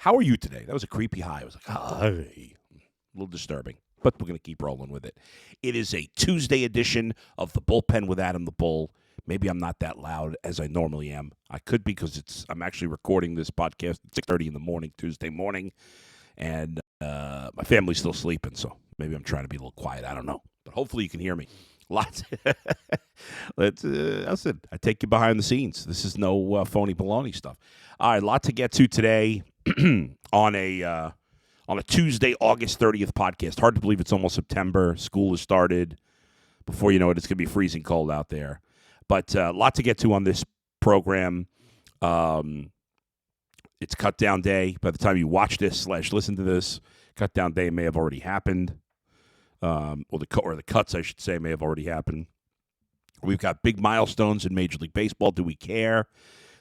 How are you today? That was a creepy high. I was like, hi. A little disturbing, but we're going to keep rolling with it. It is a Tuesday edition of The Bullpen with Adam the Bull. Maybe I'm not that loud as I normally am. I could be because I'm actually recording this podcast at 6:30 in the morning, Tuesday morning, and my family's still sleeping, so maybe I'm trying to be a little quiet. I don't know, but hopefully you can hear me. Lots. Listen, I take you behind the scenes. This is no phony baloney stuff. All right, a lot to get to today on a Tuesday, August 30th podcast. Hard to believe it's almost September. School has started. Before you know it, it's going to be freezing cold out there. But a lot to get to on this program. It's cut down day. By the time you watch this / listen to this, cut down day may have already happened. Or the cuts, I should say, may have already happened. We've got big milestones in Major League Baseball. Do we care?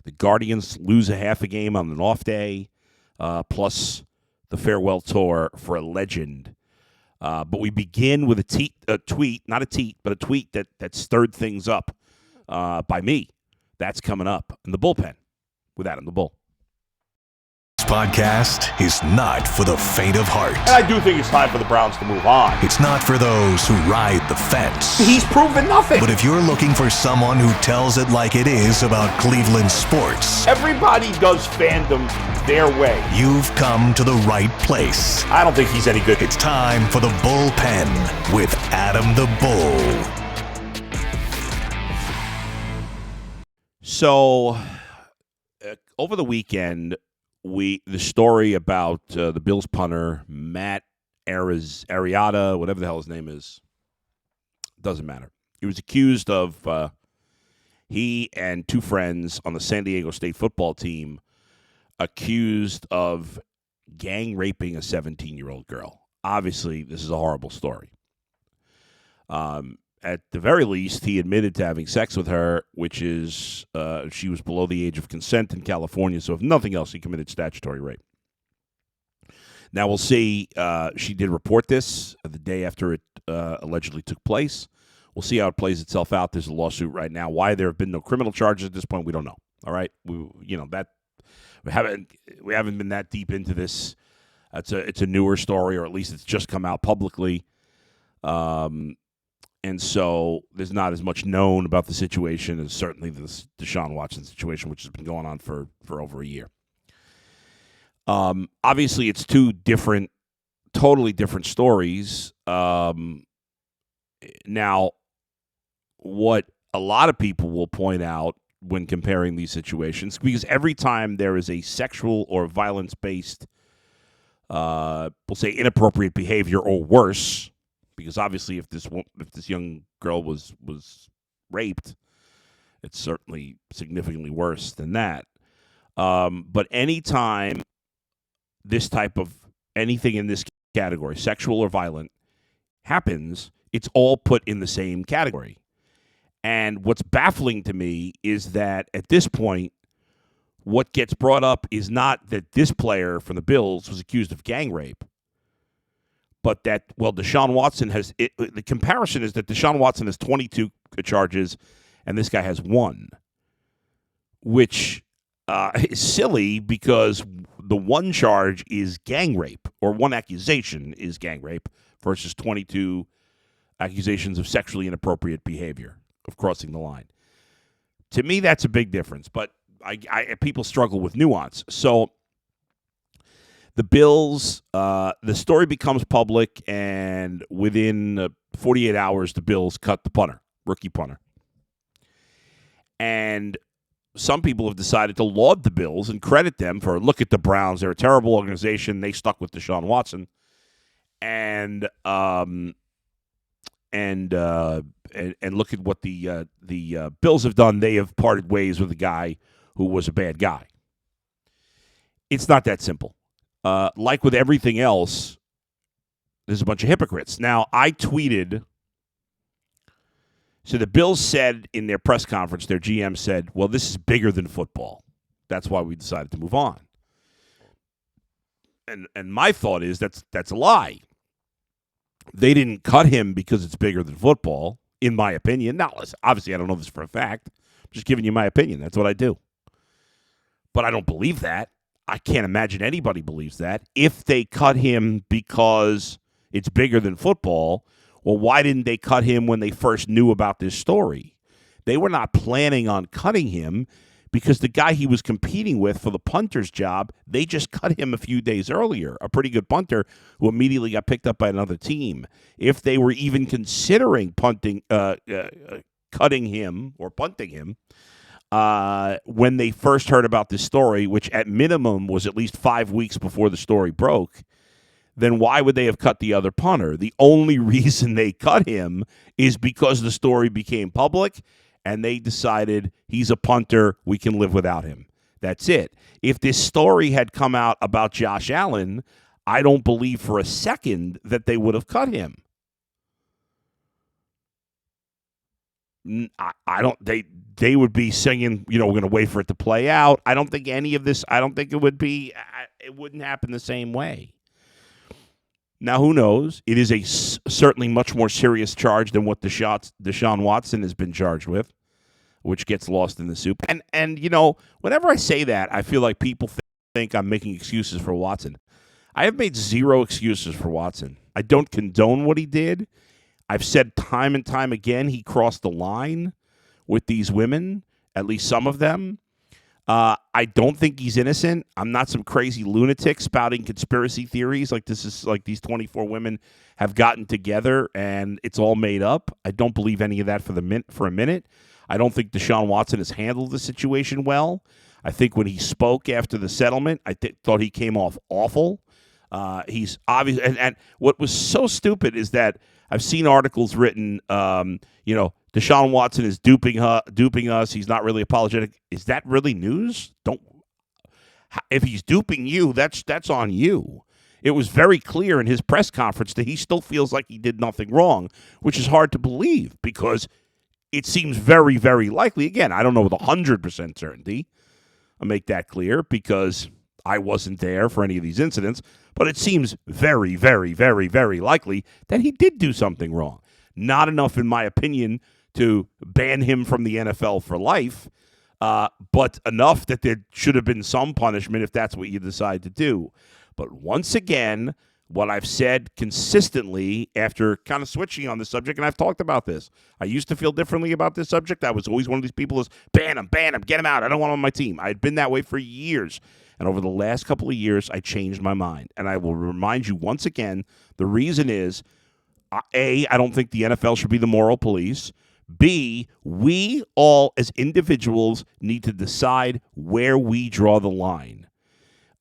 The Guardians lose a half a game on an off day, plus the farewell tour for a legend. But we begin with a tweet that stirred things up by me. That's coming up in the bullpen with Adam the Bull. This podcast is not for the faint of heart. And I do think it's time for the Browns to move on. It's not for those who ride the fence. He's proven nothing. But if you're looking for someone who tells it like it is about Cleveland sports, everybody does fandom their way. You've come to the right place. I don't think he's any good. It's time for the bullpen with Adam the Bull. So, over the weekend, the story about the Bills punter, Matt Arrieta, whatever the hell his name is, doesn't matter. He was accused of, he and two friends on the San Diego State football team, accused of gang raping a 17-year-old girl. Obviously, this is a horrible story. At the very least, he admitted to having sex with her, which is, she was below the age of consent in California, so if nothing else, he committed statutory rape. Now, we'll see. She did report this the day after it allegedly took place. We'll see how it plays itself out. There's a lawsuit right now. Why there have been no criminal charges at this point, we don't know. All right? We haven't been that deep into this. It's a newer story, or at least it's just come out publicly. And so there's not as much known about the situation as certainly this Deshaun Watson situation, which has been going on for over a year. Obviously, it's two totally different stories. Now, what a lot of people will point out when comparing these situations, because every time there is a sexual or violence-based, we'll say inappropriate behavior or worse, because obviously, if this young girl was raped, it's certainly significantly worse than that. But anytime this type of anything in this category, sexual or violent, happens, it's all put in the same category. And what's baffling to me is that at this point, what gets brought up is not that this player from the Bills was accused of gang rape, but that, Deshaun Watson has – the comparison is that Deshaun Watson has 22 charges and this guy has 1, which is silly because the one charge is gang rape, or one accusation is gang rape, versus 22 accusations of sexually inappropriate behavior, of crossing the line. To me, that's a big difference, but people struggle with nuance. So the Bills, the story becomes public, and within 48 hours, the Bills cut the punter, rookie punter. And some people have decided to laud the Bills and credit them for, look at the Browns, they're a terrible organization, they stuck with Deshaun Watson. And look at what the Bills have done. They have parted ways with a guy who was a bad guy. It's not that simple. Like with everything else, there's a bunch of hypocrites. Now, I tweeted. So the Bills said in their press conference, their GM said, well, this is bigger than football. That's why we decided to move on. And my thought is that's a lie. They didn't cut him because it's bigger than football, in my opinion. Now, listen, obviously, I don't know this for a fact. I'm just giving you my opinion. That's what I do. But I don't believe that. I can't imagine anybody believes that. If they cut him because it's bigger than football, well, why didn't they cut him when they first knew about this story? They were not planning on cutting him because the guy he was competing with for the punter's job, they just cut him a few days earlier, a pretty good punter who immediately got picked up by another team. If they were even considering cutting him or punting him, when they first heard about this story, which at minimum was at least 5 weeks before the story broke, then why would they have cut the other punter? The only reason they cut him is because the story became public and they decided he's a punter, we can live without him. That's it. If this story had come out about Josh Allen, I don't believe for a second that they would have cut him. I don't. They would be singing, we're going to wait for it to play out. I don't think any of this. I don't think it would be. It wouldn't happen the same way. Now, who knows? It is a certainly much more serious charge than what Deshaun Watson has been charged with, which gets lost in the soup. And whenever I say that, I feel like people think I'm making excuses for Watson. I have made zero excuses for Watson. I don't condone what he did. I've said time and time again he crossed the line with these women, at least some of them. I don't think he's innocent. I'm not some crazy lunatic spouting conspiracy theories like this is like these 24 women have gotten together and it's all made up. I don't believe any of that for a minute. I don't think Deshaun Watson has handled the situation well. I think when he spoke after the settlement, I thought he came off awful. He's obvious, and what was so stupid is that I've seen articles written, Deshaun Watson is duping us. He's not really apologetic. Is that really news? If he's duping you, that's on you. It was very clear in his press conference that he still feels like he did nothing wrong, which is hard to believe because it seems very, very likely. Again, I don't know with 100% certainty. I'll make that clear because I wasn't there for any of these incidents, but it seems very, very, very, very likely that he did do something wrong. Not enough, in my opinion, to ban him from the NFL for life, but enough that there should have been some punishment if that's what you decide to do. But once again, what I've said consistently after kind of switching on the subject, and I've talked about this. I used to feel differently about this subject. I was always one of these people who's ban him, get him out. I don't want him on my team. I had been that way for years. And over the last couple of years, I changed my mind. And I will remind you once again, the reason is, A, I don't think the NFL should be the moral police. B, we all as individuals need to decide where we draw the line.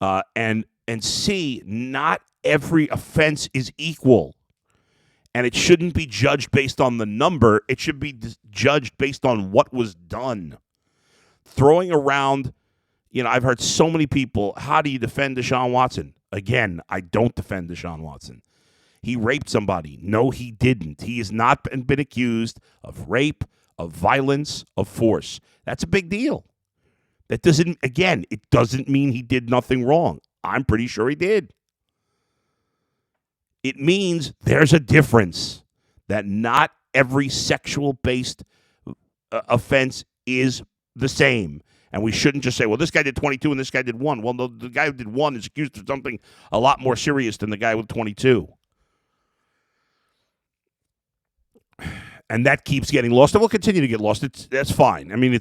And C, not every offense is equal. And it shouldn't be judged based on the number. It should be judged based on what was done. Throwing around, I've heard so many people, how do you defend Deshaun Watson? Again, I don't defend Deshaun Watson. He raped somebody. No, he didn't. He has not been accused of rape, of violence, of force. That's a big deal. It doesn't mean he did nothing wrong. I'm pretty sure he did. It means there's a difference, that not every sexual-based offense is the same. And we shouldn't just say, well, this guy did 22 and this guy did 1. Well, no, the guy who did 1 is accused of something a lot more serious than the guy with 22. And that keeps getting lost. And will continue to get lost. That's fine. I mean,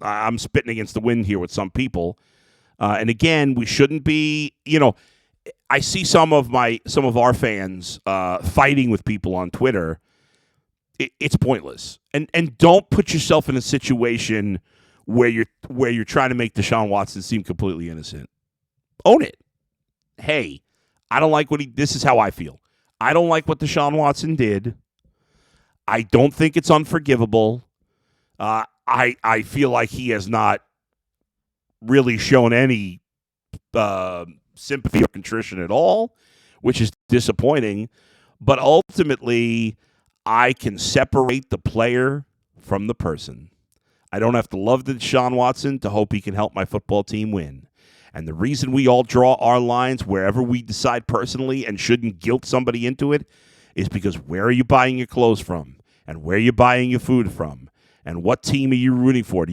I'm spitting against the wind here with some people. And again, we shouldn't be, I see some of our fans fighting with people on Twitter. It's pointless. And don't put yourself in a situation where you're trying to make Deshaun Watson seem completely innocent. Own it. Hey, I don't like this is how I feel. I don't like what Deshaun Watson did. I don't think it's unforgivable. I feel like he has not really shown any sympathy or contrition at all, which is disappointing. But ultimately, I can separate the player from the person. I don't have to love the Deshaun Watson to hope he can help my football team win. And the reason we all draw our lines wherever we decide personally and shouldn't guilt somebody into it is because where are you buying your clothes from? And where are you buying your food from? And what team are you rooting for?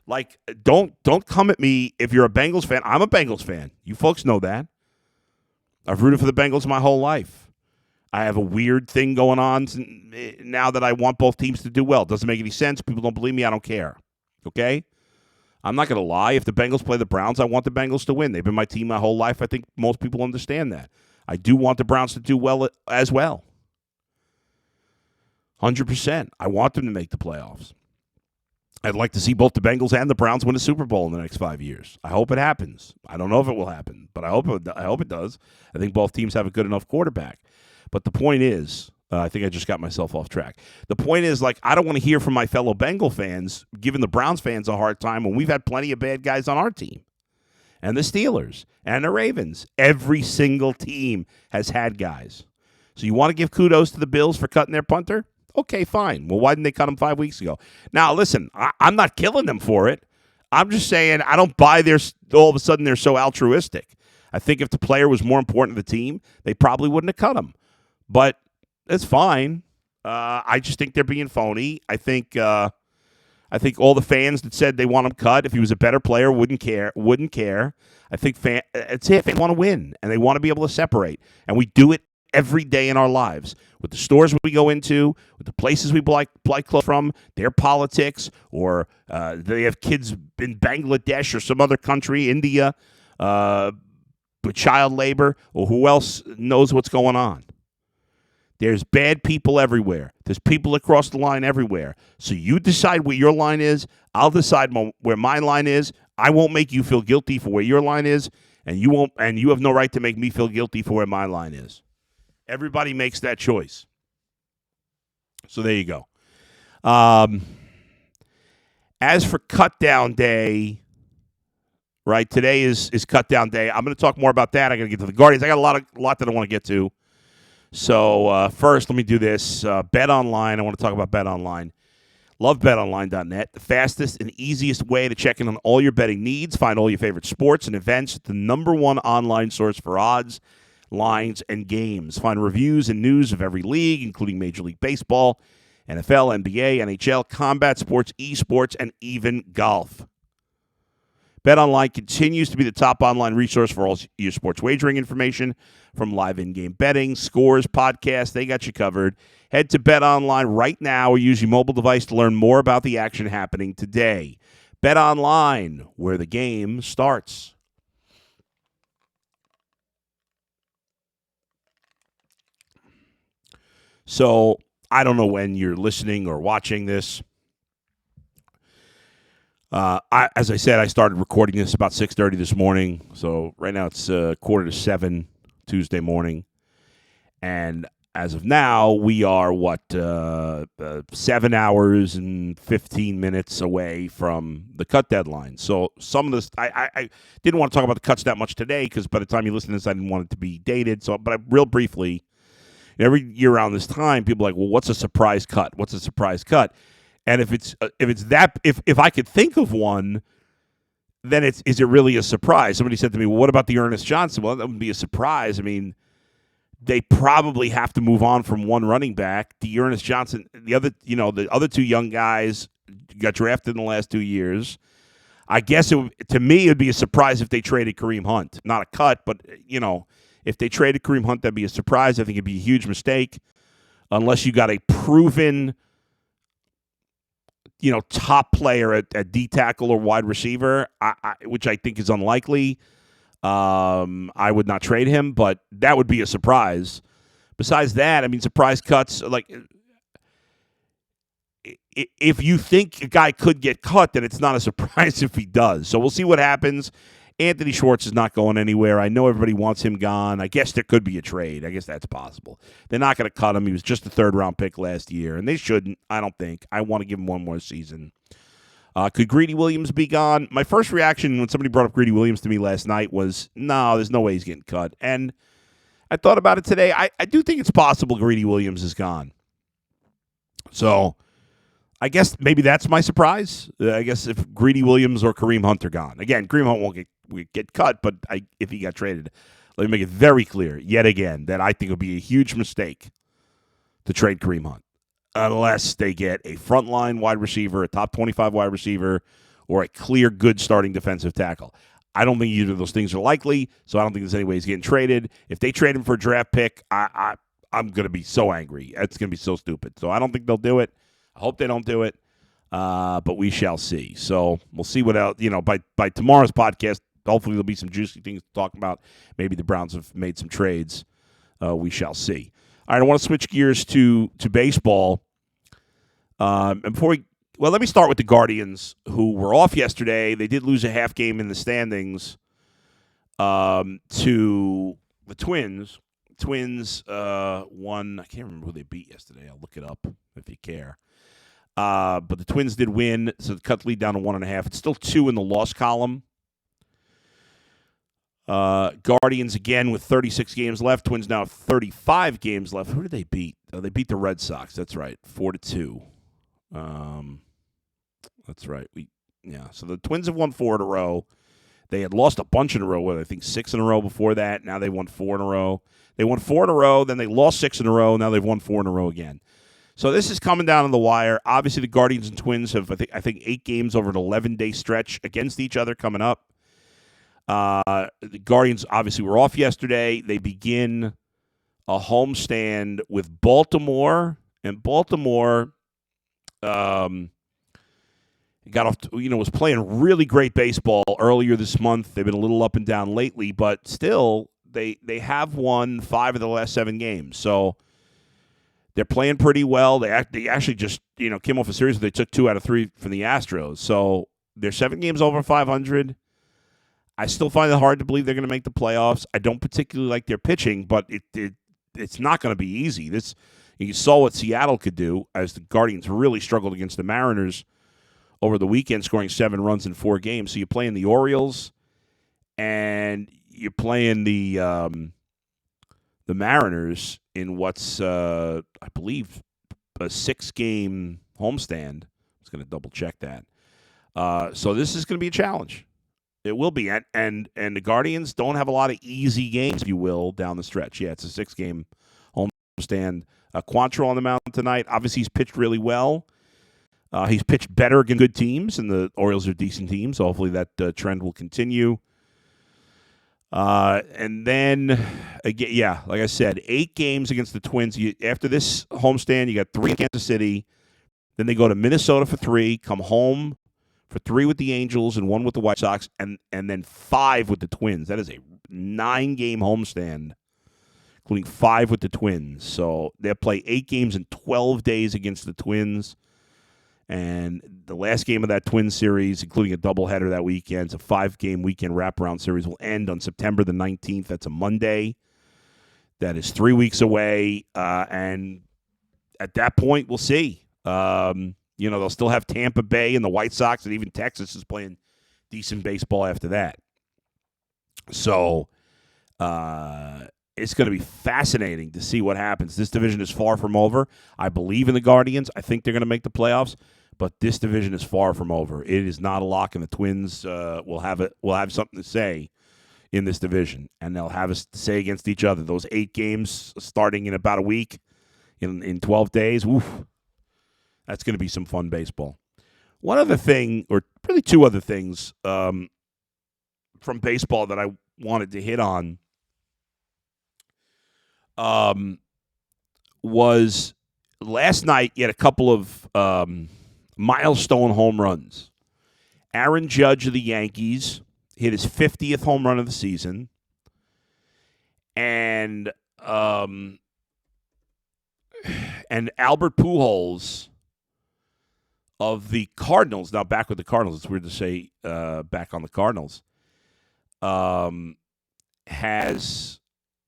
Like, don't come at me if you're a Bengals fan. I'm a Bengals fan. You folks know that. I've rooted for the Bengals my whole life. I have a weird thing going on now that I want both teams to do well. Doesn't make any sense. People don't believe me. I don't care. Okay? I'm not going to lie. If the Bengals play the Browns, I want the Bengals to win. They've been my team my whole life. I think most people understand that. I do want the Browns to do well as well. 100%. I want them to make the playoffs. I'd like to see both the Bengals and the Browns win a Super Bowl in the next 5 years. I hope it happens. I don't know if it will happen, but I hope it does. I think both teams have a good enough quarterback. But the point is, I think I just got myself off track. The point is, like, I don't want to hear from my fellow Bengal fans giving the Browns fans a hard time when we've had plenty of bad guys on our team. And the Steelers and the Ravens. Every single team has had guys. So you want to give kudos to the Bills for cutting their punter? Okay, fine. Well, why didn't they cut him 5 weeks ago? Now, listen, I'm not killing them for it. I'm just saying I don't buy all of a sudden they're so altruistic. I think if the player was more important to the team, they probably wouldn't have cut him. But it's fine. I just think they're being phony. I think all the fans that said they want him cut, if he was a better player, wouldn't care. I think it's it. They want to win, and they want to be able to separate. And we do it every day in our lives. With the stores we go into, with the places we buy clothes from, their politics, or they have kids in Bangladesh or some other country, India, with child labor, or who else knows what's going on. There's bad people everywhere. There's people across the line everywhere. So you decide where your line is. I'll decide where my line is. I won't make you feel guilty for where your line is, and you won't. And you have no right to make me feel guilty for where my line is. Everybody makes that choice. So there you go. As for cut down day, right? Today is cut down day. I'm going to talk more about that. I got to get to the Guardians. I got a lot that I want to get to. So first, let me do this. Bet Online. I want to talk about Bet Online. Love betonline.net, the fastest and easiest way to check in on all your betting needs. Find all your favorite sports and events. The #1 online source for odds, lines, and games. Find reviews and news of every league, including Major League Baseball, NFL, NBA, NHL, combat sports, esports, and even golf. BetOnline continues to be the top online resource for all your sports wagering information, from live in-game betting, scores, podcasts. They got you covered. Head to BetOnline right now or use your mobile device to learn more about the action happening today. BetOnline, where the game starts. So I don't know when you're listening or watching this. As I said, I started recording this about 6:30 this morning. So right now it's 6:45 Tuesday morning. And as of now, we are, 7 hours and 15 minutes away from the cut deadline. So some of this, I didn't want to talk about the cuts that much today because by the time you listen to this, I didn't want it to be dated. But real briefly, every year around this time, people are like, well, what's a surprise cut? What's a surprise cut? And if I could think of one, then is it really a surprise? Somebody said to me, well, what about the Ernest Johnson? Well, that wouldn't be a surprise. I mean, they probably have to move on from one running back. The Ernest Johnson, the other two young guys got drafted in the last 2 years. I guess to me, it would be a surprise if they traded Kareem Hunt. Not a cut, but, if they traded Kareem Hunt, that'd be a surprise. I think it'd be a huge mistake unless you got a proven top player at D tackle or wide receiver, which I think is unlikely. I would not trade him, but that would be a surprise. Besides that, I mean, surprise cuts, like, if you think a guy could get cut, then it's not a surprise if he does. So we'll see what happens. Anthony Schwartz is not going anywhere. I know everybody wants him gone. I guess there could be a trade. I guess that's possible. They're not going to cut him. He was just a third-round pick last year, and they shouldn't, I don't think. I want to give him one more season. Could Greedy Williams be gone? My first reaction when somebody brought up Greedy Williams to me last night was, no, there's no way he's getting cut. And I thought about it today. I do think it's possible Greedy Williams is gone. So I guess maybe that's my surprise. I guess if Greedy Williams or Kareem Hunt are gone. Again, Kareem Hunt won't get cut, but if he got traded, let me make it very clear yet again that I think it would be a huge mistake to trade Kareem Hunt unless they get a frontline wide receiver, a top 25 wide receiver, or a clear good starting defensive tackle. I don't think either of those things are likely, so I don't think there's any way he's getting traded. If they trade him for a draft pick, I'm going to be so angry. It's going to be so stupid. So I don't think they'll do it. I hope they don't do it, but we shall see. So we'll see what else. By tomorrow's podcast, hopefully there'll be some juicy things to talk about. Maybe the Browns have made some trades. We shall see. All right, I want to switch gears to baseball. And let me start with the Guardians, who were off yesterday. They did lose a half game in the standings to the Twins. Twins won. I can't remember who they beat yesterday. I'll look it up if you care. But the Twins did win, so it cut the lead down to 1.5. It's still 2 in the loss column. Guardians again with 36 games left. Twins now have 35 games left. Who did they beat? They beat the Red Sox. That's right, 4-2. That's right. So the Twins have won 4 in a row. They had lost a bunch in a row. I think 6 in a row before that. Now they won 4 in a row. They won 4 in a row. Then they lost 6 in a row. Now they've won 4 in a row again. So this is coming down on the wire. Obviously, the Guardians and Twins have I think 8 games over an 11-day stretch against each other coming up. The Guardians obviously were off yesterday. They begin a homestand with Baltimore, and Baltimore got off was playing really great baseball earlier this month. They've been a little up and down lately, but still they have won 5 of the last 7 games. So they're playing pretty well. They actually just came off a series where they took 2 out of 3 from the Astros. So they're 7 games over 500. I still find it hard to believe they're going to make the playoffs. I don't particularly like their pitching, but it's not going to be easy. You saw what Seattle could do as the Guardians really struggled against the Mariners over the weekend, scoring 7 runs in 4 games. So you're playing the Orioles, and you're playing the Mariners in what's I believe a 6-game homestand. I was going to double check that. So this is going to be a challenge. It will be, and the Guardians don't have a lot of easy games, if you will, down the stretch. Yeah, it's a 6-game homestand. Quantrill on the mound tonight. Obviously, he's pitched really well. He's pitched better against good teams, and the Orioles are decent teams, so hopefully that trend will continue. And then, again, like I said, 8 games against the Twins. After this homestand, you got 3 in Kansas City. Then they go to Minnesota for 3, come home for 3 with the Angels and 1 with the White Sox, and then 5 with the Twins. That is a 9-game homestand, including 5 with the Twins. So they'll play 8 games in 12 days against the Twins. And the last game of that Twins series, including a doubleheader that weekend, it's a 5-game weekend wraparound series, will end on September the 19th. That's a Monday. That is 3 weeks away. And at that point, we'll see. They'll still have Tampa Bay and the White Sox, and even Texas is playing decent baseball after that. So it's going to be fascinating to see what happens. This division is far from over. I believe in the Guardians. I think they're going to make the playoffs, but this division is far from over. It is not a lock, and the Twins will have something to say in this division, and they'll have us to say against each other. Those 8 games starting in about a week, in 12 days, oof. That's going to be some fun baseball. One other thing, or really 2 other things from baseball that I wanted to hit on was last night you had a couple of milestone home runs. Aaron Judge of the Yankees hit his 50th home run of the season. And Albert Pujols of the Cardinals, now back with the Cardinals, it's weird to say back on the Cardinals, has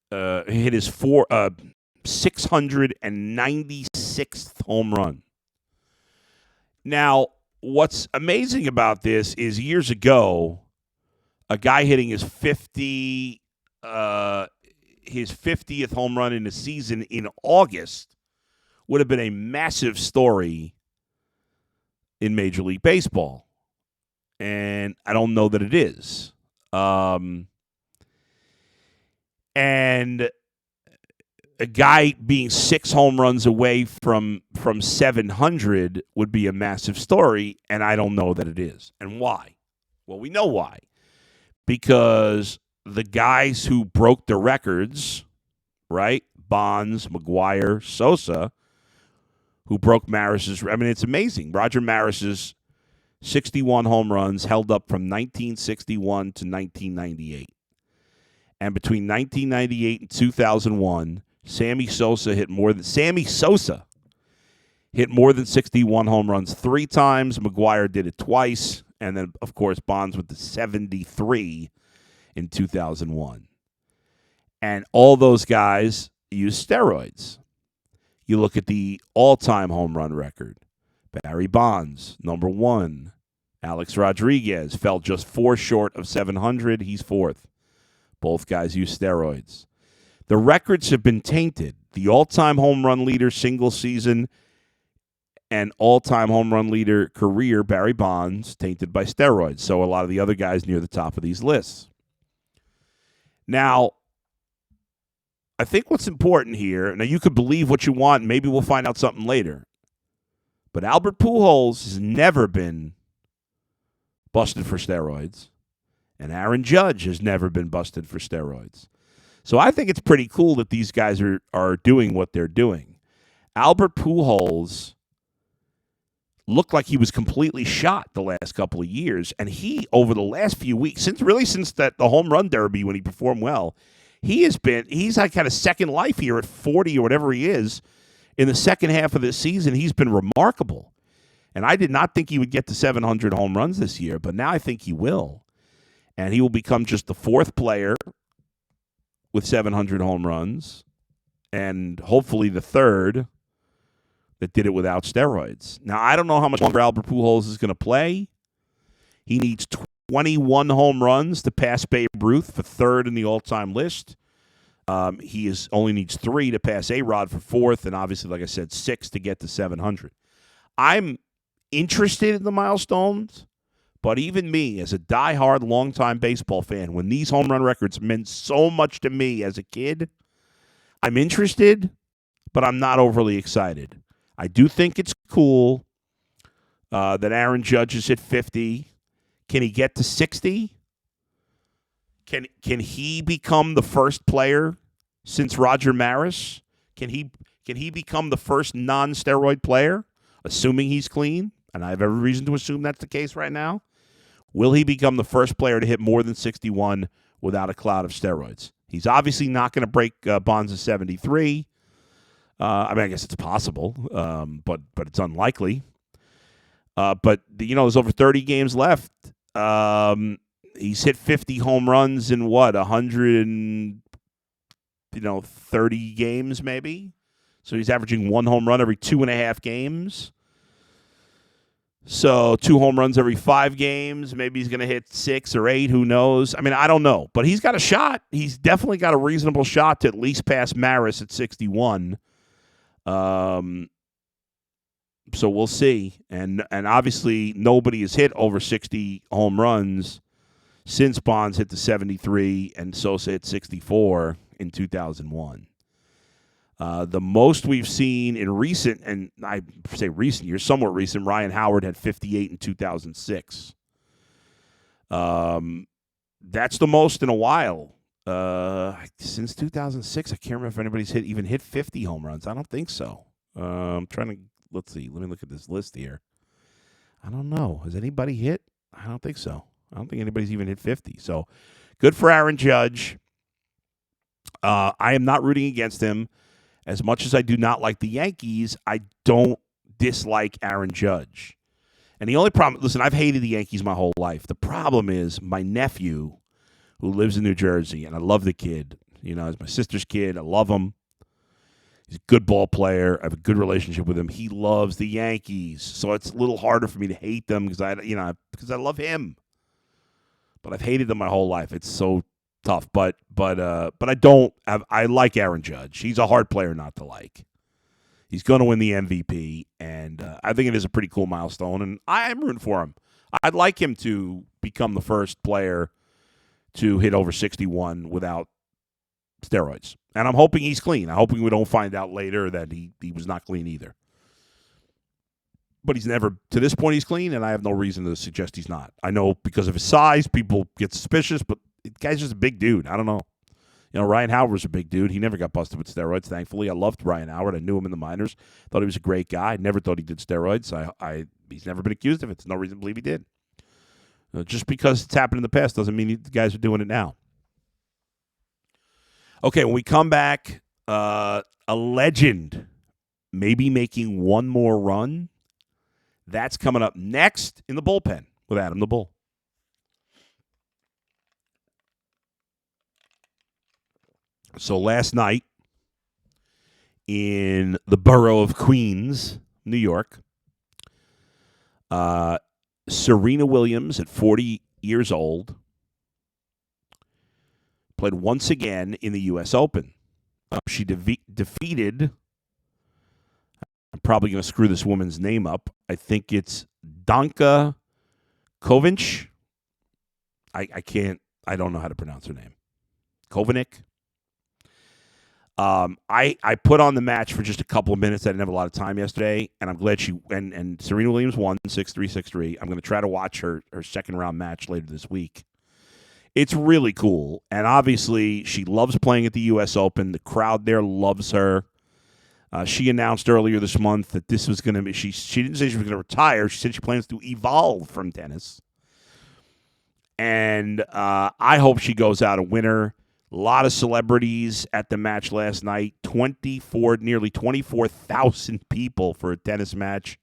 hit his 696th home run. Now, what's amazing about this is years ago, a guy hitting his 50th home run in a season in August would have been a massive story in Major League Baseball. And I don't know that it is. And a guy being 6 home runs away from 700 would be a massive story, and I don't know that it is. And why? Well, we know why. Because the guys who broke the records, right? Bonds, McGwire, Sosa, who broke Maris's. I mean, it's amazing. Roger Maris's 61 home runs held up from 1961 to 1998. And between 1998 and 2001, Sammy Sosa hit more than 61 home runs 3 times. McGwire did it twice. And then, of course, Bonds with the 73 in 2001. And all those guys use steroids. You look at the all-time home run record. Barry Bonds, number 1. Alex Rodriguez fell just 4 short of 700. He's 4th. Both guys use steroids. The records have been tainted. The all-time home run leader single season and all-time home run leader career, Barry Bonds, tainted by steroids. So a lot of the other guys near the top of these lists. Now, I think what's important here, now you could believe what you want, maybe we'll find out something later, but Albert Pujols has never been busted for steroids, and Aaron Judge has never been busted for steroids. So I think it's pretty cool that these guys are doing what they're doing. Albert Pujols looked like he was completely shot the last couple of years, and he, over the last few weeks, since the home run derby when he performed well, he's like had a second life here at 40 or whatever he is. In the second half of this season, he's been remarkable. And I did not think he would get to 700 home runs this year, but now I think he will. And he will become just the 4th player with 700 home runs, and hopefully the 3rd that did it without steroids. Now, I don't know how much longer Albert Pujols is going to play. He needs 21 home runs to pass Babe Ruth for 3rd in the all-time list. He only needs 3 to pass A-Rod for 4th, and obviously, like I said, 6 to get to 700. I'm interested in the milestones, but even me, as a diehard, longtime baseball fan, when these home run records meant so much to me as a kid, I'm interested, but I'm not overly excited. I do think it's cool that Aaron Judge is at 50. Can he get to 60? Can he become the first player since Roger Maris? Can he become the first non-steroid player, assuming he's clean? And I have every reason to assume that's the case right now. Will he become the first player to hit more than 61 without a cloud of steroids? He's obviously not going to break Bonds' 73. I mean, I guess it's possible, but it's unlikely. But there's over 30 games left. He's hit 50 home runs in 130 games maybe. So he's averaging 1 home run every 2.5 games. So 2 home runs every 5 games. Maybe he's going to hit 6 or 8. Who knows? I mean, I don't know. But he's got a shot. He's definitely got a reasonable shot to at least pass Maris at 61. So we'll see. And obviously nobody has hit over 60 home runs since Bonds hit the 73 and Sosa hit 64 in 2001. The most we've seen in recent, and I say recent years, somewhat recent, Ryan Howard had 58 in 2006. That's the most in a while. Since 2006, I can't remember if anybody's even hit 50 home runs. I don't think so. I'm trying to, let's see. Let me look at this list here. I don't know. Has anybody hit? I don't think so. I don't think anybody's even hit 50. So good for Aaron Judge. I am not rooting against him. As much as I do not like the Yankees, I don't dislike Aaron Judge. And the only problem, listen, I've hated the Yankees my whole life. The problem is my nephew, who lives in New Jersey, and I love the kid. He's my sister's kid. I love him. He's a good ball player. I have a good relationship with him. He loves the Yankees. So it's a little harder for me to hate them because I love him. But I've hated them my whole life. It's so tough. But I like Aaron Judge. He's a hard player not to like. He's going to win the MVP, and I think it is a pretty cool milestone, and I am rooting for him. I'd like him to become the first player to hit over 61 without steroids. And I'm hoping he's clean. I'm hoping we don't find out later that he was not clean either. But he's never, to this point, he's clean, and I have no reason to suggest he's not. I know because of his size, people get suspicious, but the guy's just a big dude. I don't know. Ryan Howard was a big dude. He never got busted with steroids, thankfully. I loved Ryan Howard. I knew him in the minors. Thought he was a great guy. I never thought he did steroids. He's never been accused of it. There's no reason to believe he did. Just because it's happened in the past doesn't mean the guys are doing it now. Okay, when we come back, a legend maybe making one more run. That's coming up next in the bullpen with Adam the Bull. So last night in the borough of Queens, New York, Serena Williams at 40 years old played once again in the U.S. Open. She defeated, I'm probably going to screw this woman's name up. I think it's Danka Kovinch. I don't know how to pronounce her name. Kovinic. I put on the match for just a couple of minutes. I didn't have a lot of time yesterday, and I'm glad and Serena Williams won 6-3, 6-3. I'm going to try to watch her second round match later this week. It's really cool, and obviously she loves playing at the U.S. Open. The crowd there loves her. She announced earlier this month that this was going to be, she didn't say she was going to retire. She said she plans to evolve from tennis. And I hope she goes out a winner. A lot of celebrities at the match last night. Nearly 24,000 people for a tennis match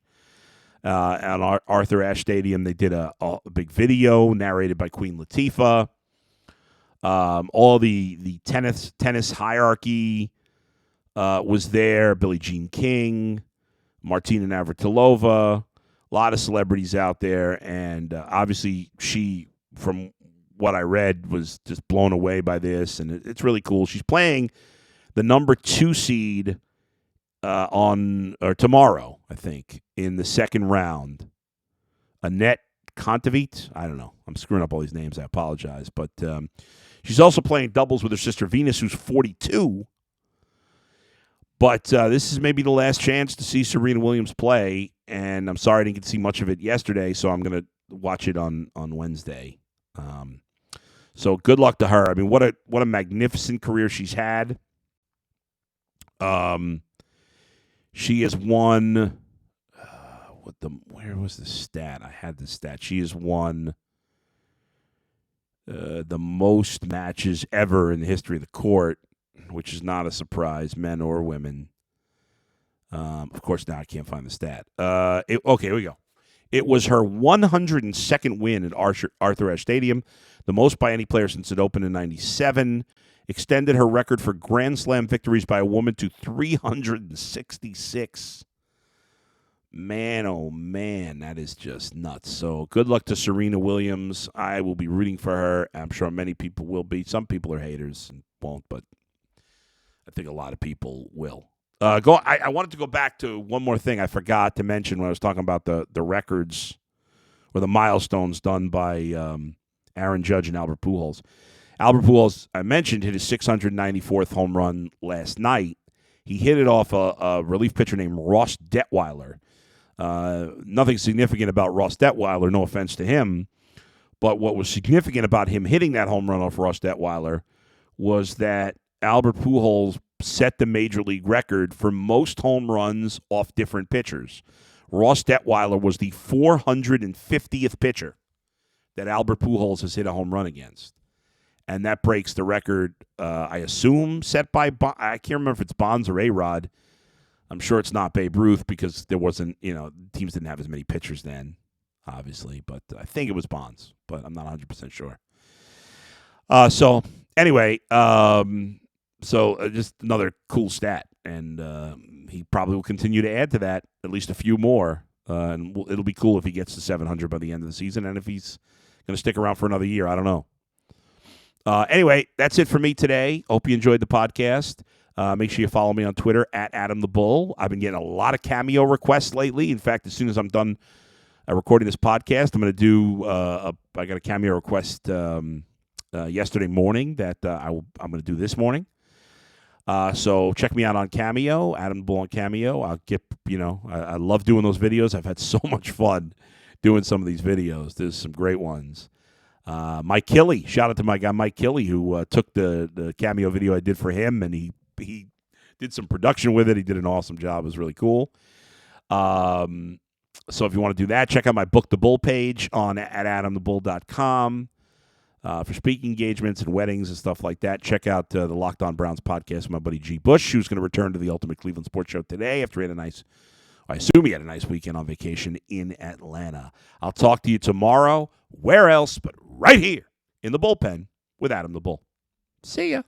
at Arthur Ashe Stadium. They did a big video narrated by Queen Latifah. All the tennis hierarchy was there. Billie Jean King, Martina Navratilova, a lot of celebrities out there. And obviously she, from what I read, was just blown away by this, and it's really cool. She's playing the number 2 seed tomorrow, I think, in the second round. Annette Kontaveit, I don't know. I'm screwing up all these names. I apologize, but she's also playing doubles with her sister Venus, who's 42. But this is maybe the last chance to see Serena Williams play, and I'm sorry I didn't get to see much of it yesterday, so I'm going to watch it on Wednesday. So good luck to her. I mean, what a magnificent career she's had. She has won. Where was the stat? I had the stat. She has won the most matches ever in the history of the court, which is not a surprise, men or women. Of course, now I can't find the stat. Okay, here we go. It was her 102nd win at Arthur Ashe Stadium, the most by any player since it opened in 1997. Extended her record for Grand Slam victories by a woman to 366. Man, oh man, that is just nuts. So good luck to Serena Williams. I will be rooting for her. I'm sure many people will be. Some people are haters and won't, but I think a lot of people will. I wanted to go back to one more thing I forgot to mention when I was talking about the records or the milestones done by Aaron Judge and Albert Pujols. Albert Pujols, I mentioned, hit his 694th home run last night. He hit it off a relief pitcher named Ross Detweiler. Nothing significant about Ross Detweiler, no offense to him, but what was significant about him hitting that home run off Ross Detweiler was that Albert Pujols set the major league record for most home runs off different pitchers. Ross Detweiler was the 450th pitcher that Albert Pujols has hit a home run against. And that breaks the record, I assume, set by, I can't remember if it's Bonds or A-Rod. I'm sure it's not Babe Ruth because there wasn't, teams didn't have as many pitchers then, obviously. But I think it was Bonds, but I'm not 100% sure. So, anyway, just another cool stat. And he probably will continue to add to that, at least a few more. And it'll be cool if he gets to 700 by the end of the season. And if he's going to stick around for another year, I don't know. Anyway, that's it for me today. Hope you enjoyed the podcast. Make sure you follow me on Twitter at Adam the Bull. I've been getting a lot of cameo requests lately. In fact, as soon as I'm done recording this podcast, I'm going to do I got a cameo request yesterday morning that I'm going to do this morning. So check me out on Cameo, Adam the Bull on Cameo. I'll get, I love doing those videos. I've had so much fun doing some of these videos. There's some great ones. Mike Killy, shout out to my guy Mike Killy, who took the Cameo video I did for him, and he did some production with it. He did an awesome job. It was really cool. So if you want to do that, check out my Book the Bull page at adamthebull.com. For speaking engagements and weddings and stuff like that, check out the Locked On Browns podcast with my buddy G. Bush, who's going to return to the Ultimate Cleveland Sports Show today after he had I assume he had a nice weekend on vacation in Atlanta. I'll talk to you tomorrow. Where else but right here in the bullpen with Adam the Bull. See ya.